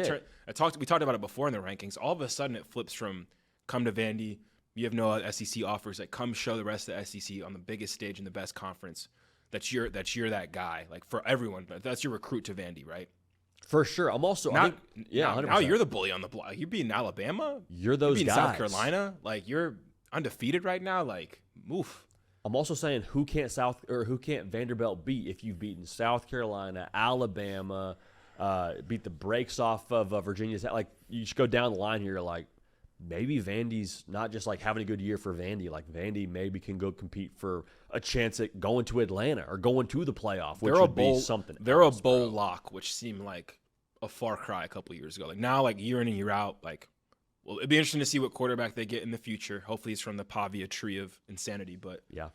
we talked about it before in the rankings. All of a sudden, it flips from come to Vandy. You have no SEC offers. Like, come show the rest of the SEC on the biggest stage in the best conference. That you're that guy. Like, for everyone, but that's your recruit to Vandy, right? For sure. I'm also Now 100%. you're the bully on the block. You're beating Alabama. You're those beating guys. South Carolina. Like, you're undefeated right now. Like, oof. I'm also saying who can't Vanderbilt beat if you've beaten South Carolina, Alabama, beat the brakes off of Virginia. Like, you should go down the line here. Like, maybe Vandy's not just like having a good year for Vandy. Like, Vandy maybe can go compete for a chance at going to Atlanta or going to the playoff, which would be something. They're a bowl lock, which seemed like a far cry a couple years ago. Like, now, like, year in and year out, like, Well, it'd be interesting to see what quarterback they get in the future. Hopefully he's from the Pavia tree of insanity, but Yeah.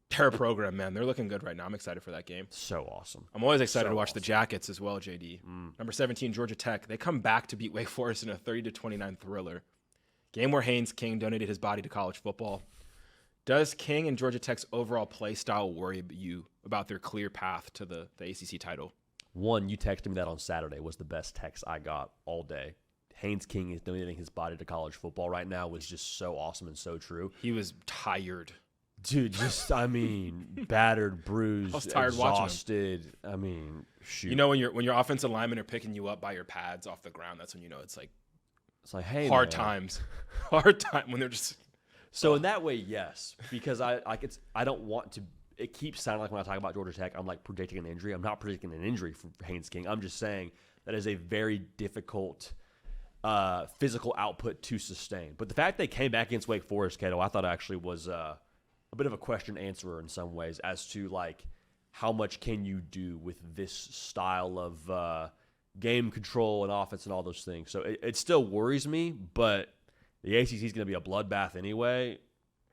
Terra Program, man, they're looking good right now. I'm excited for that game. So awesome. I'm always excited So to watch the awesome. Jackets as well, JD. Number 17, Georgia Tech. They come back to beat Wake Forest in a 30-29 thriller. Game where Haynes King donated his body to college football. Does King and Georgia Tech's overall play style worry you about their clear path to the ACC title? One, you texted me that on Saturday was the best text I got all day. Haynes King is donating his body to college football right now was just so awesome and so true. He was tired. Dude, just, I mean, battered, bruised, I was tired watching him. exhausted. I mean, shoot. You know, when your offensive linemen are picking you up by your pads off the ground, that's when you know it's like hey, hard man. times. Hard time when they're just. So in that way, yes, because I don't want to. It keeps sounding like when I talk about Georgia Tech, I'm like predicting an injury. I'm not predicting an injury for Haynes King. I'm just saying that is a very difficult physical output to sustain. But the fact they came back against Wake Forest, Cato, I thought actually was a bit of a question answerer in some ways as to like how much can you do with this style of game control and offense and all those things. So it still worries me, but the ACC is going to be a bloodbath anyway.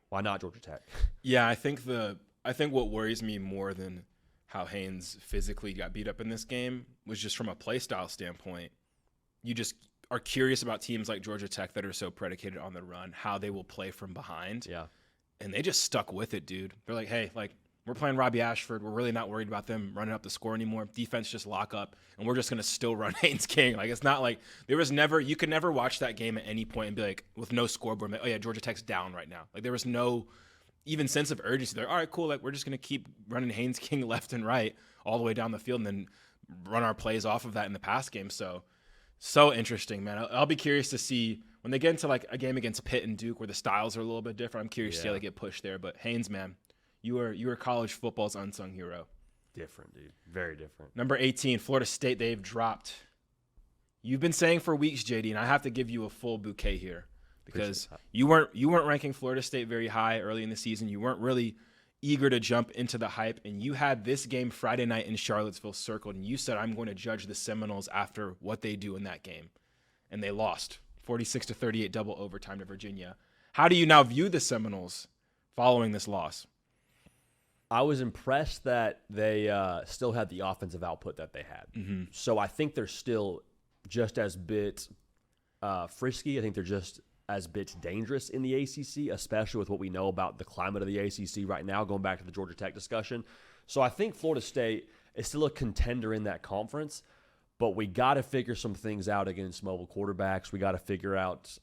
Why not Georgia Tech? Yeah, I think what worries me more than how Haynes physically got beat up in this game was just from a play style standpoint. You just are curious about teams like Georgia Tech that are so predicated on the run, how they will play from behind. Yeah. And they just stuck with it, dude. They're like, hey, like, we're playing Robbie Ashford. We're really not worried about them running up the score anymore. Defense just lock up, and we're just going to still run Haynes King. Like, it's not like you could never watch that game at any point and be like, with no scoreboard, like, oh, yeah, Georgia Tech's down right now. Like, there was no even sense of urgency. They're, all right, cool. Like, we're just going to keep running Haynes King left and right all the way down the field and then run our plays off of that in the pass game. So interesting, man. I'll be curious to see when they get into like a game against Pitt and Duke where the styles are a little bit different. I'm curious to see how they get pushed there. But Haynes, man, you are college football's unsung hero. Different, dude. Very different. Number 18, Florida State. They've dropped. You've been saying for weeks, JD, and I have to give you a full bouquet here because you weren't ranking Florida State very high early in the season. You weren't really eager to jump into the hype, and you had this game Friday night in Charlottesville circled, and you said, I'm going to judge the Seminoles after what they do in that game. And they lost 46-38 double overtime to Virginia. How do you now view the Seminoles following this loss? I was impressed that they still had the offensive output that they had. Mm-hmm. So I think they're still just as bit frisky. I think they're just as bit dangerous in the ACC, especially with what we know about the climate of the ACC right now, going back to the Georgia Tech discussion. So I think Florida State is still a contender in that conference, but we got to figure some things out against mobile quarterbacks. We got to figure out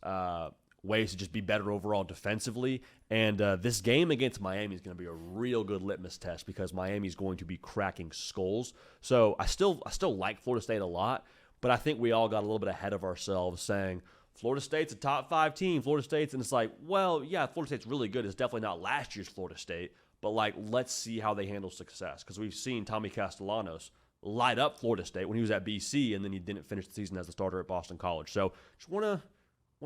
ways to just be better overall defensively. And this game against Miami is going to be a real good litmus test because Miami is going to be cracking skulls. So I still like Florida State a lot, but I think we all got a little bit ahead of ourselves saying, Florida State's a top 5 team. Florida State's, and it's like, well, yeah, Florida State's really good. It's definitely not last year's Florida State, but like, let's see how they handle success because we've seen Tommy Castellanos light up Florida State when he was at BC, and then he didn't finish the season as a starter at Boston College. So just want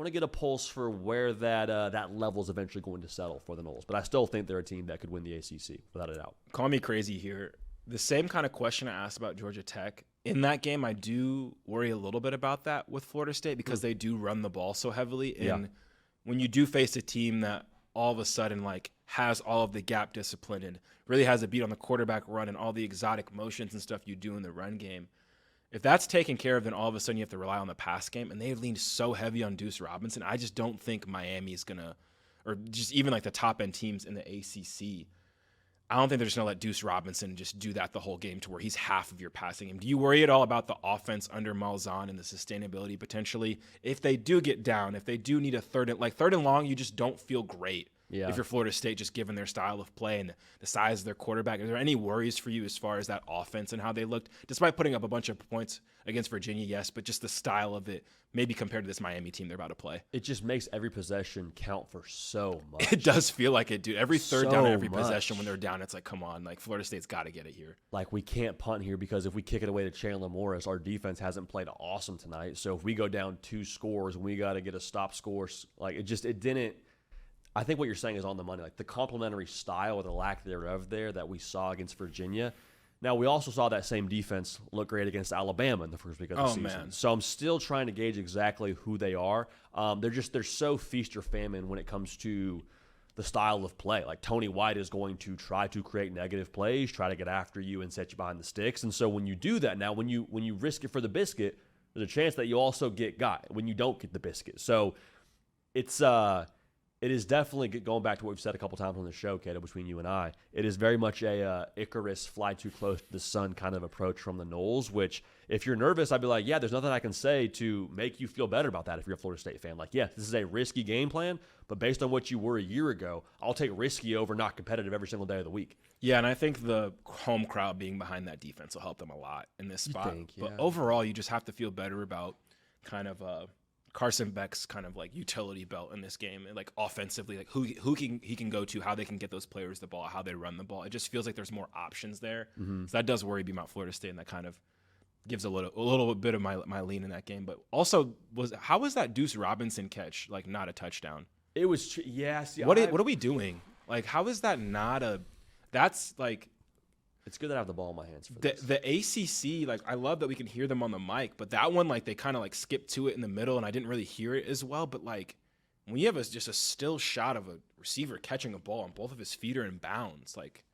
to get a pulse for where that level is eventually going to settle for the Noles. But I still think they're a team that could win the ACC without a doubt. Call me crazy here. The same kind of question I asked about Georgia Tech. In that game, I do worry a little bit about that with Florida State because they do run the ball so heavily. And when you do face a team that all of a sudden like has all of the gap discipline and really has a beat on the quarterback run and all the exotic motions and stuff you do in the run game, if that's taken care of, then all of a sudden you have to rely on the pass game. And they've leaned so heavy on Deuce Robinson. I just don't think Miami is going to, or just even like the top end teams in the ACC, I don't think they're just going to let Deuce Robinson just do that the whole game to where he's half of your passing game. Do you worry at all about the offense under Malzahn and the sustainability potentially? If they do get down, if they do need a third and long, you just don't feel great. Yeah. If you're Florida State, just given their style of play and the size of their quarterback, are there any worries for you as far as that offense and how they looked, despite putting up a bunch of points against Virginia? Yes, but just the style of it, maybe compared to this Miami team they're about to play. It just makes every possession count for so much. It does feel like it, dude. Every third down, every much. possession when they're down, it's like, come on, like Florida State's got to get it here. Like, we can't punt here because if we kick it away to Chandler Morris, our defense hasn't played awesome tonight. So if we go down 2 scores, we got to get a stop score. Like, it didn't. I think what you're saying is on the money. Like, the complementary style or the lack thereof there that we saw against Virginia Now, we also saw that same defense look great against Alabama in the first week of the season. Man. So I'm still trying to gauge exactly who they are. They're so feast or famine when it comes to the style of play. Like Tony White is going to try to create negative plays, try to get after you and set you behind the sticks. And so when you do that now, when you risk it for the biscuit, there's a chance that you also get got when you don't get the biscuit. So it is definitely, going back to what we've said a couple times on the show, Cato, between you and I, it is very much a Icarus fly too close to the sun kind of approach from the Noles, which if you're nervous, I'd be like, yeah, there's nothing I can say to make you feel better about that if you're a Florida State fan. Like, yeah, this is a risky game plan, but based on what you were a year ago, I'll take risky over not competitive every single day of the week. Yeah, and I think the home crowd being behind that defense will help them a lot in this spot. Yeah. But overall, you just have to feel better about kind of Carson Beck's kind of like utility belt in this game, and like offensively, like who he can go to, how they can get those players the ball, how they run the ball. It just feels like there's more options there. So that does worry me about Florida State, and that kind of gives a little bit of my lean in that game. But also, how was that Deuce Robinson catch like not a touchdown? It was yes. What are we doing? Like, how is that not a? That's like. It's good that I have the ball in my hands for this. The ACC, like, I love that we can hear them on the mic, but that one, like, they kind of, like, skipped to it in the middle, and I didn't really hear it as well. But, like, when you have just a still shot of a receiver catching a ball and both of his feet are in bounds, like,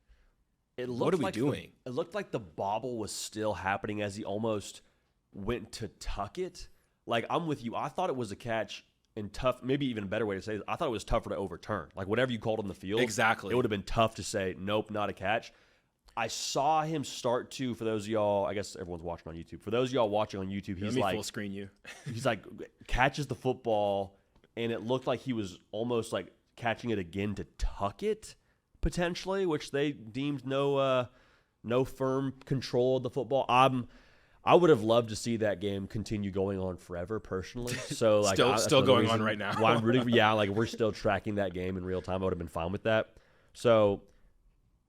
what are we doing? It looked like the bobble was still happening as he almost went to tuck it. Like, I'm with you. I thought it was a catch and tough, maybe even a better way to say it, I thought it was tougher to overturn. Like, whatever you called on the field. Exactly. It would have been tough to say, nope, not a catch. I saw him start to, for those of y'all, I guess everyone's watching on YouTube. For those of y'all watching on YouTube, he's like, full screen you. He's like, catches the football, and it looked like he was almost like catching it again to tuck it, potentially, which they deemed no firm control of the football. I would have loved to see that game continue going on forever, personally. So like, still going on right now. Why I'm rooting, yeah, like we're still tracking that game in real time. I would have been fine with that. So.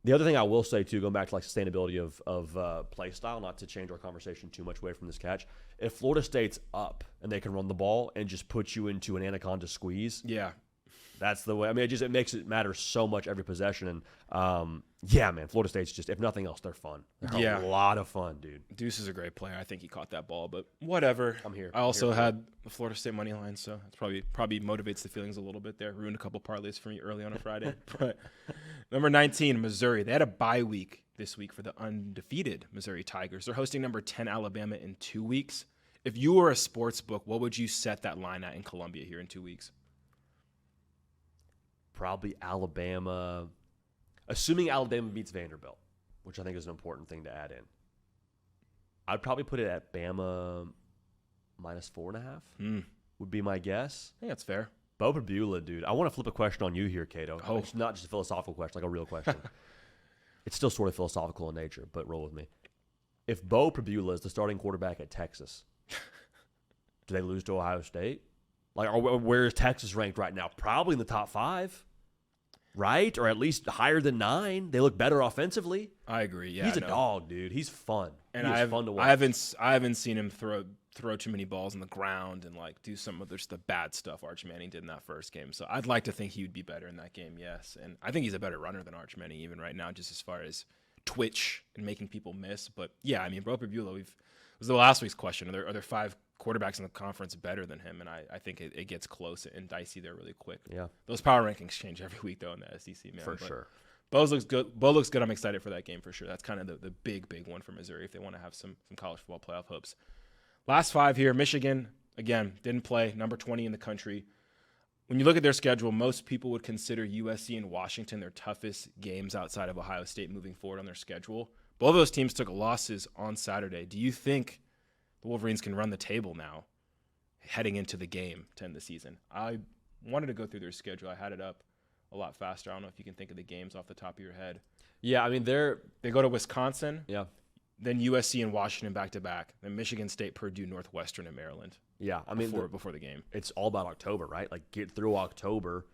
The other thing I will say, too, going back to like sustainability of play style, not to change our conversation too much away from this catch, if Florida State's up and they can run the ball and just put you into an anaconda squeeze, yeah, that's the way. I mean, it makes it matter so much every possession. And yeah, man, Florida State's just, if nothing else, they're fun. They're a lot of fun, dude. Deuce is a great player. I think he caught that ball, but whatever. I'm here. I also had the Florida State money line, so it's probably motivates the feelings a little bit there. Ruined a couple parlays for me early on a Friday. But number 19, Missouri. They had a bye week this week for the undefeated Missouri Tigers. They're hosting number 10 Alabama in 2 weeks. If you were a sports book, what would you set that line at in Columbia here in 2 weeks? Probably Alabama. Assuming Alabama beats Vanderbilt, which I think is an important thing to add in. I'd probably put it at Bama minus 4.5 would be my guess. I think that's fair. Bo Prabula, dude. I want to flip a question on you here, Cato. Oh. It's not just a philosophical question, like a real question. It's still sort of philosophical in nature, but roll with me. If Bo Prabula is the starting quarterback at Texas, do they lose to Ohio State? Like, where is Texas ranked right now? Probably in the top 5. Right? Or at least higher than 9. They look better offensively. I agree. Yeah, he's a dog, dude. He's fun. And he's fun to watch. I haven't seen him throw too many balls on the ground and like do some of the bad stuff Arch Manning did in that first game. So I'd like to think he would be better in that game. Yes, and I think he's a better runner than Arch Manning even right now, just as far as twitch and making people miss. But yeah, I mean, Bo Prabula, was the last week's question. Are there 5 quarterbacks in the conference better than him? And I think it gets close and dicey there really quick. Yeah. Those power rankings change every week, though, in the SEC, man. For sure. Bo looks good. I'm excited for that game for sure. That's kind of the big one for Missouri if they want to have some college football playoff hopes. Last 5 here. Michigan, again, didn't play. Number 20 in the country. When you look at their schedule, most people would consider USC and Washington their toughest games outside of Ohio State moving forward on their schedule. Both of those teams took losses on Saturday. Do you think the Wolverines can run the table now heading into the game to end the season? I wanted to go through their schedule. I had it up a lot faster. I don't know if you can think of the games off the top of your head. Yeah, I mean, they go to Wisconsin. Yeah. Then USC and Washington back-to-back. Then Michigan State, Purdue, Northwestern, and Maryland. Yeah, I mean, before the game. It's all about October, right? Like, get through October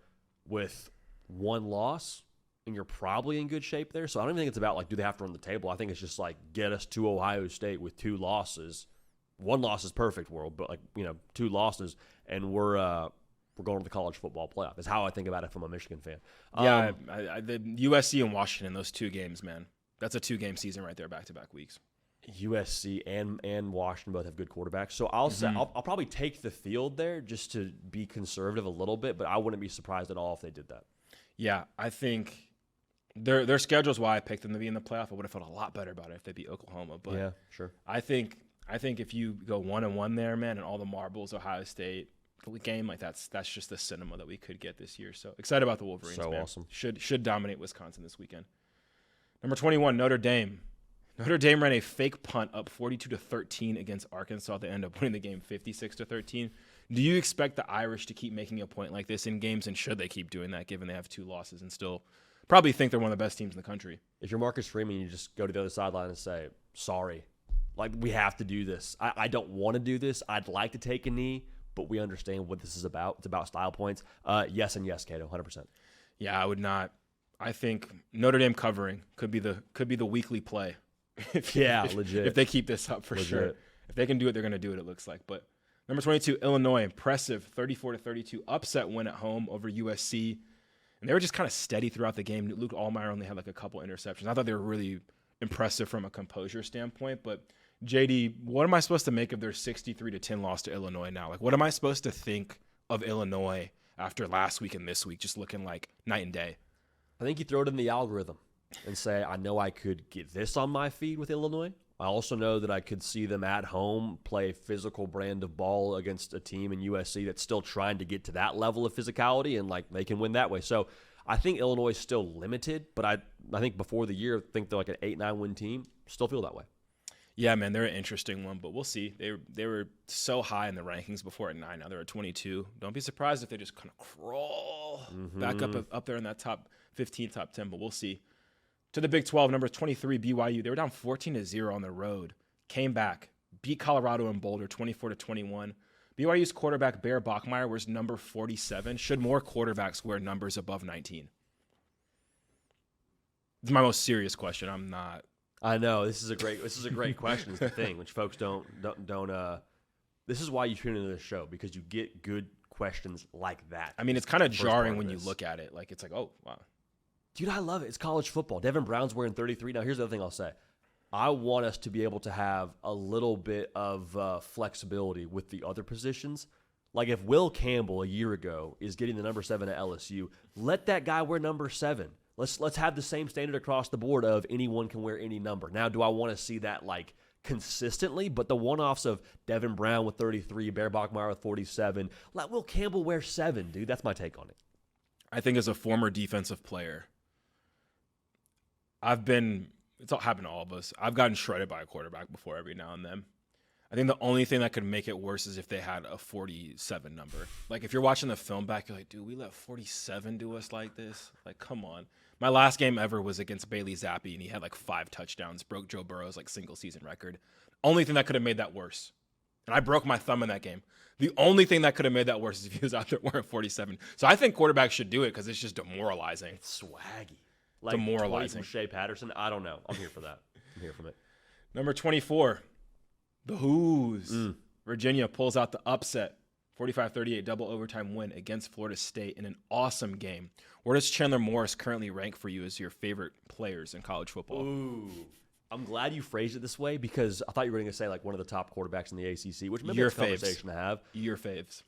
with 1 loss, and you're probably in good shape there. So I don't even think it's about, like, do they have to run the table? I think it's just, like, get us to Ohio State with 2 losses. 1 loss is perfect world, but, like, 2 losses, and we're going to the college football playoff. Is how I think about it from a Michigan fan. The USC and Washington, those 2 games, man. That's a 2-game season right there, back-to-back weeks. USC and Washington both have good quarterbacks. So I'll say I'll probably take the field there just to be conservative a little bit, but I wouldn't be surprised at all if they did that. Yeah, I think their schedule is why I picked them to be in the playoff. I would have felt a lot better about it if they beat Oklahoma. But yeah, sure. I think if you go 1-1 there, man, and all the marbles, Ohio State game, like that's just the cinema that we could get this year. So excited about the Wolverines. So man. awesome. Should dominate Wisconsin this weekend. Number 21, Notre Dame. Notre Dame ran a fake punt up 42-13 against Arkansas. They end up winning the game 56-13. Do you expect the Irish to keep making a point like this in games, and should they keep doing that given they have 2 losses and still probably think they're one of the best teams in the country? If you're Marcus Freeman, you just go to the other sideline and say, sorry. Like, we have to do this. I don't want to do this. I'd like to take a knee, but we understand what this is about. It's about style points. Yes and yes, Cato, 100%. Yeah, I would not. I think Notre Dame covering could be the weekly play. Legit. If they keep this up for sure. If they can do it, they're going to do it, it looks like. But number 22, Illinois, impressive 34-32 upset win at home over USC. And they were just kind of steady throughout the game. Luke Allmeyer only had like a couple interceptions. I thought they were really impressive from a composure standpoint. But JD, what am I supposed to make of their 63-10 loss to Illinois now? Like, what am I supposed to think of Illinois after last week and this week, just looking like night and day? I think you throw it in the algorithm and say, I know I could get this on my feed with Illinois. I also know that I could see them at home play a physical brand of ball against a team in USC that's still trying to get to that level of physicality, and like they can win that way. So I think Illinois is still limited, but I think before the year, I think they're like an 8-9 win team. Still feel that way. Yeah, man, they're an interesting one, but we'll see. They were so high in the rankings before at 9. Now they're at 22. Don't be surprised if they just kind of crawl back up there in that top 15, top 10, but we'll see. To the Big 12, number 23, BYU. They were down 14-0 on the road. Came back, beat Colorado in Boulder 24-21. BYU's quarterback, Bear Bachmeier, was number 47. Should more quarterbacks wear numbers above 19? It's my most serious question. I'm not. I know this is a great question. Is the thing which folks don't. This is why you tune into this show, because you get good questions like that. I mean, it's kind of jarring when you look at it. Like, it's like, oh wow. Dude, I love it. It's college football. Devin Brown's wearing 33. Now, here's the other thing I'll say. I want us to be able to have a little bit of flexibility with the other positions. Like, if Will Campbell a year ago is getting the number 7 at LSU, let that guy wear number 7. Let's have the same standard across the board of anyone can wear any number. Now, do I want to see that, like, consistently? But the one-offs of Devin Brown with 33, Bear Bachmeier with 47, let Will Campbell wear 7, dude. That's my take on it. I think as a former defensive player, it's all happened to all of us. I've gotten shredded by a quarterback before every now and then. I think the only thing that could make it worse is if they had a 47 number. Like, if you're watching the film back, you're like, dude, we let 47 do us like this? Like, come on. My last game ever was against Bailey Zappi, and he had like 5 touchdowns, broke Joe Burrow's like single season record. Only thing that could have made that worse. And I broke my thumb in that game. The only thing that could have made that worse is if he was out there wearing 47. So I think quarterbacks should do it because it's just demoralizing. It's swaggy. Like demoralizing. Shea Patterson, I don't know. I'm here for that. I'm here for it. Number 24, the Hoos. Virginia pulls out the upset, 45-38 double overtime win against Florida State in an awesome game. Where does Chandler Morris currently rank for you as your favorite players in college football? Ooh. I'm glad you phrased it this way because I thought you were going to say like one of the top quarterbers in the ACC, which maybe Your it's a conversation to have. Your faves.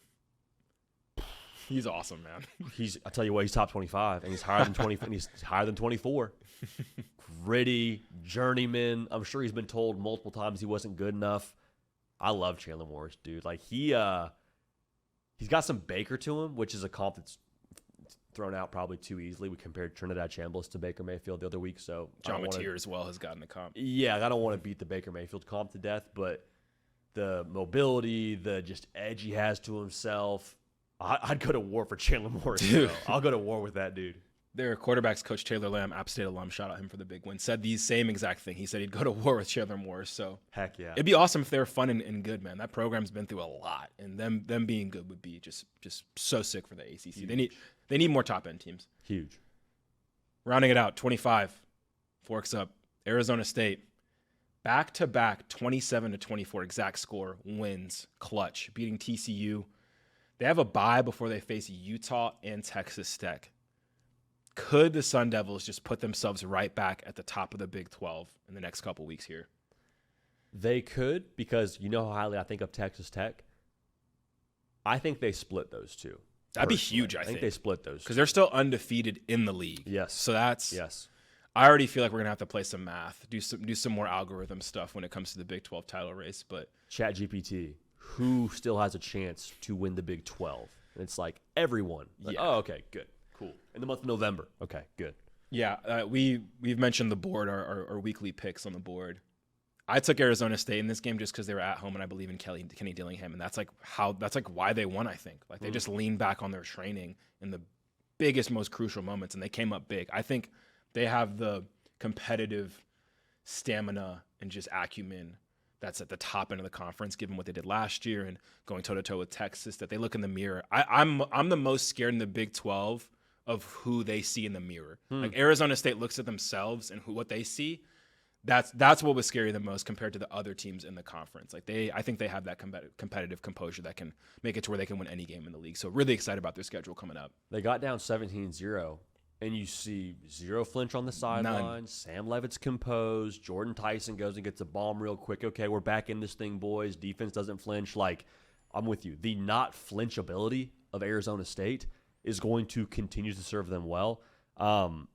He's awesome, man. I tell you what, he's top 25, and he's higher than 20. And he's higher than 24. Gritty, journeyman. I'm sure he's been told multiple times he wasn't good enough. I love Chandler Morris, dude. Like he's got some Baker to him, which is a comp that's thrown out probably too easily. We compared Trinidad Chambliss to Baker Mayfield the other week, so John Mateer as well has gotten the comp. Yeah, I don't want to beat the Baker Mayfield comp to death, but the mobility, the just edge he has to himself. I'd go to war for Chandler Morris. I'll go to war with that dude. Their quarterbacks coach Taylor Lamb, App State alum, shout out him for the big win, said the same exact thing. He said he'd go to war with Chandler Morris. So heck yeah, it'd be awesome if they were fun and good, man. That program's been through a lot, and them being good would be just so sick for the ACC. Huge. They need more top end teams. Huge. Rounding it out, 25, forks up. Arizona State, back to back, 27-24 exact score wins, clutch, beating TCU. They have a bye before they face Utah and Texas Tech. could the Sun Devils just put themselves right back at the top of the Big 12 in the next couple weeks here? They could, because you know how highly I think of Texas Tech. I think they split those two. That'd be huge, I think. They split those because they're still undefeated in the league. Yes. So that's yes. I already feel like we're gonna have to play some math, do some more algorithm stuff when it comes to the Big 12 title race. But ChatGPT, who still has a chance to win the Big 12? And it's like everyone. Like, Yeah. Oh, okay, good, cool. In the month of November. Okay, good. yeah, we've mentioned the board, our weekly picks on the board. I took Arizona State in this game just because they were at home, and I believe in Kenny Dillingham, and that's why they won. I think they just leaned back on their training in the biggest, most crucial moments, and they came up big. I think they have the competitive stamina and just acumen that's at the top end of the conference, given what they did last year and going toe to toe with Texas. That they look in the mirror. I'm the most scared in the Big 12 of who they see in the mirror. Like Arizona State looks at themselves and what they see. That's what was scary the most compared to the other teams in the conference. Like I think they have that competitive composure that can make it to where they can win any game in the league. So really excited about their schedule coming up. They got down 17-0, and you see zero flinch on the sideline. Sam Levitt's composed. Jordan Tyson goes and gets a bomb real quick. Okay, we're back in this thing, boys. Defense doesn't flinch. Like, I'm with you. The not flinch ability of Arizona State is going to continue to serve them well. Man,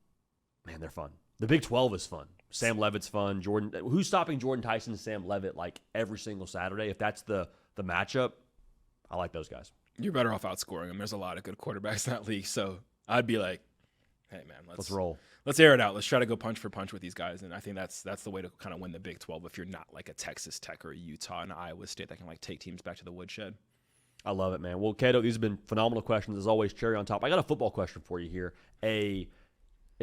they're fun. The Big 12 is fun. Sam Levitt's fun. Who's stopping Jordan Tyson and Sam Levitt like every single Saturday? If that's the matchup, I like those guys. You're better off outscoring them. There's a lot of good quarterbacks in that league. So I'd be like, hey, man, let's roll. Let's air it out. Let's try to go punch for punch with these guys. And I think that's the way to kind of win the Big 12 if you're not like a Texas Tech or a Utah and Iowa State that can like take teams back to the woodshed. I love it, man. Well, Cato, these have been phenomenal questions. As always, cherry on top. I got a football question for you here. A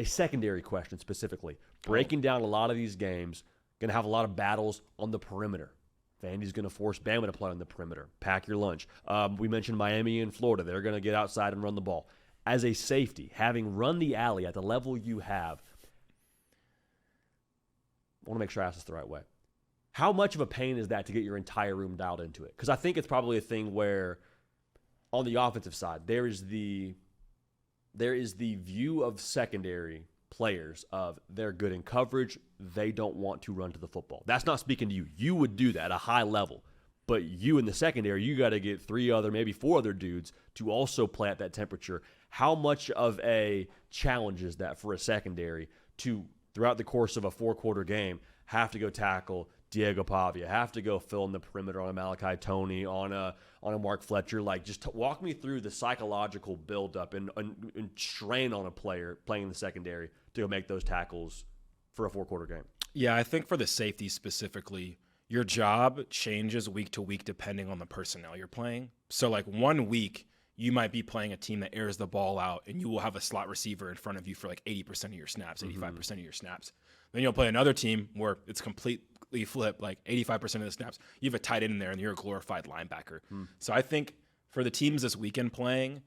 secondary question specifically. Breaking down a lot of these games, going to have a lot of battles on the perimeter. Vandy's going to force Bama to play on the perimeter. Pack your lunch. We mentioned Miami and Florida. They're going to get outside and run the ball. As a safety, having run the alley at the level you have, I want to make sure I ask this the right way. How much of a pain is that to get your entire room dialed into it? Because I think it's probably a thing where on the offensive side, there is the view of secondary players of they're good in coverage, they don't want to run to the football. That's not speaking to you. You would do that at a high level. But you in the secondary, you got to get 3 other, maybe 4 other dudes to also play at that temperature. How much of a challenge is that for a secondary to, throughout the course of a 4-quarter game, have to go tackle Diego Pavia, have to go fill in the perimeter on a Malachi Toney, on a Mark Fletcher? Like, just walk me through the psychological buildup and strain on a player playing in the secondary to go make those tackles for a 4-quarter game. Yeah, I think for the safety specifically, your job changes week to week depending on the personnel you're playing. So, like, 1 week, you might be playing a team that airs the ball out, and you will have a slot receiver in front of you for like 80% of your snaps, 85% of your snaps. Then you'll play another team where it's completely flipped, like 85% of the snaps. You have a tight end in there, and you're a glorified linebacker. So I think for the teams this weekend playing,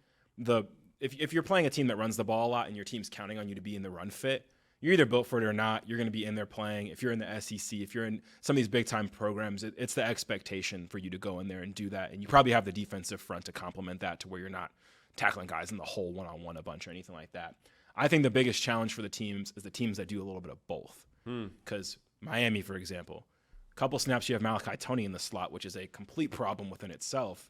if you're playing a team that runs the ball a lot and your team's counting on you to be in the run fit, you're either built for it or not. You're going to be in there playing. If you're in the SEC, if you're in some of these big-time programs, it's the expectation for you to go in there and do that. And you probably have the defensive front to complement that to where you're not tackling guys in the hole one-on-one a bunch or anything like that. I think the biggest challenge for the teams is the teams that do a little bit of both. Because Miami, for example, a couple snaps you have Malachi Toney in the slot, which is a complete problem within itself.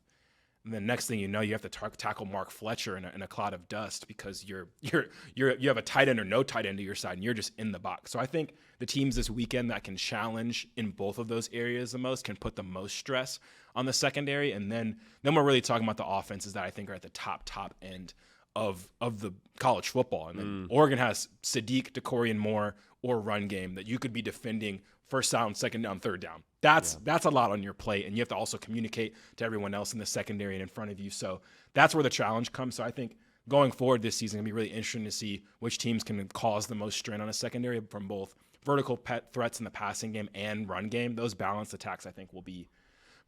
And then next thing you know, you have to tackle Mark Fletcher in a cloud of dust because you have a tight end or no tight end to your side, and you're just in the box. So I think the teams this weekend that can challenge in both of those areas the most can put the most stress on the secondary. And then we're really talking about the offenses that I think are at the top end of the college football. And then Oregon has Sadiq, DeCorian Moore, or run game that you could be defending first down, second down, third down. That's a lot on your plate, and you have to also communicate to everyone else in the secondary and in front of you. So that's where the challenge comes. So I think going forward this season, it's going to be really interesting to see which teams can cause the most strain on a secondary from both vertical threats in the passing game and run game. Those balanced attacks, I think, will be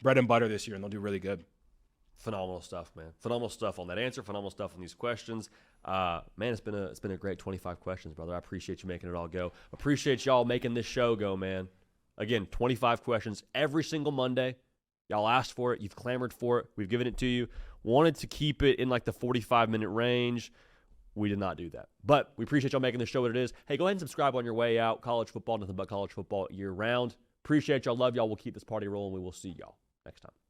bread and butter this year, and they'll do really good. Phenomenal stuff, man. Phenomenal stuff on that answer. Phenomenal stuff on these questions. Man, it's been a great 25 questions, brother. I appreciate you making it all go. Appreciate y'all making this show go, man. Again, 25 questions every single Monday. Y'all asked for it. You've clamored for it. We've given it to you. Wanted to keep it in like the 45-minute range. We did not do that. But we appreciate y'all making the show what it is. Hey, go ahead and subscribe on your way out. College football, nothing but college football year round. Appreciate y'all. Love y'all. We'll keep this party rolling. We will see y'all next time.